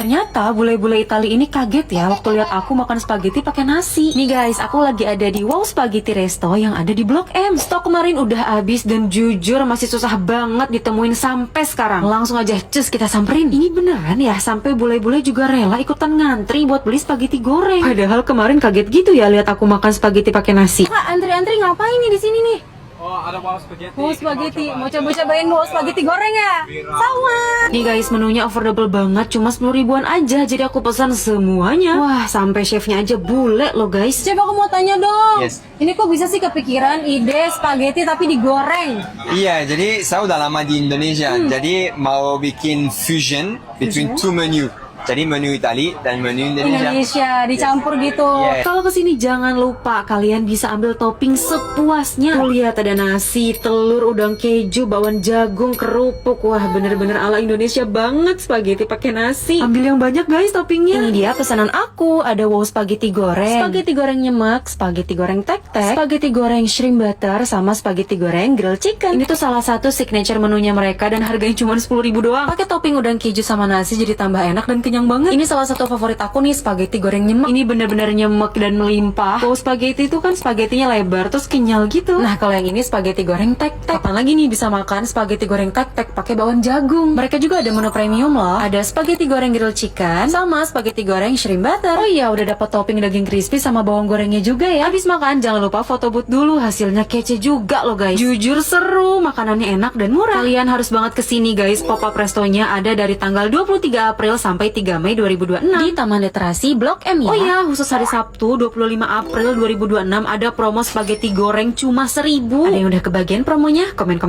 Ternyata bule-bule Itali ini kaget ya waktu lihat aku makan spaghetti pakai nasi. Nih guys, aku lagi ada di Wow Spaghetti Resto yang ada di Blok M. Stok kemarin udah habis dan jujur masih susah banget ditemuin sampai sekarang. Langsung aja cus kita samperin. Ini beneran ya sampai bule-bule juga rela ikutan ngantri buat beli spaghetti goreng. Padahal kemarin kaget gitu ya lihat aku makan spaghetti pakai nasi. Kak, antri-antri ngapain nih di sini nih? Oh, ada wow spaghetti. Wow spaghetti, mau coba-cobain wow spaghetti goreng ya? Sama. Nih guys, menunya affordable banget, cuma 10 ribuan aja. Jadi aku pesan semuanya. Wah, sampai chefnya aja bule loh guys. Chef, aku mau tanya dong. Yes. Ini kok bisa sih kepikiran ide spaghetti tapi digoreng? Iya, jadi saya udah lama di Indonesia. Jadi mau bikin fusion between two menu. Jadi menu Itali dan menu Indonesia. Dicampur gitu. Yeah. Kalau kesini jangan lupa kalian bisa ambil topping sepuasnya. Tuh lihat ada nasi, telur, udang keju, bawang jagung, kerupuk. Wah bener-bener ala Indonesia banget spaghetti pakai nasi. Ambil yang banyak guys toppingnya. Ini dia pesanan aku. Ada wow spaghetti goreng, spaghetti goreng nyemek, spaghetti goreng tek-tek, spaghetti goreng shrimp butter, sama spaghetti goreng grilled chicken. Ini tuh salah satu signature menunya mereka dan harganya cuma 10 ribu doang. Pakai topping udang keju sama nasi jadi tambah enak dan kenyang banget. Ini salah satu favorit aku nih, spaghetti goreng nyemek. Ini bener-bener nyemek dan melimpah. Wow spaghetti itu kan spagettinya lebar terus kenyal gitu. Nah kalau yang ini spaghetti goreng tek-tek. Kapan lagi nih bisa makan spaghetti goreng tek-tek pakai bawang jagung? Mereka juga ada menu premium loh. Ada spaghetti goreng grilled chicken sama spaghetti goreng shrimp butter. Oh iya, udah dapat topping daging crispy sama bawang gorengnya juga ya. Habis makan jangan lupa foto booth dulu, hasilnya kece juga loh guys. Jujur seru, makanannya enak dan murah. Kalian harus banget kesini guys. Pop-up restonya ada dari tanggal 23 April sampai 3 Mei 2026 di Taman Literasi Blok M ya. Oh iya, khusus hari Sabtu 25 April 2026 ada promo spaghetti goreng cuma 1.000. Ada yang udah kebagian promonya? Komen.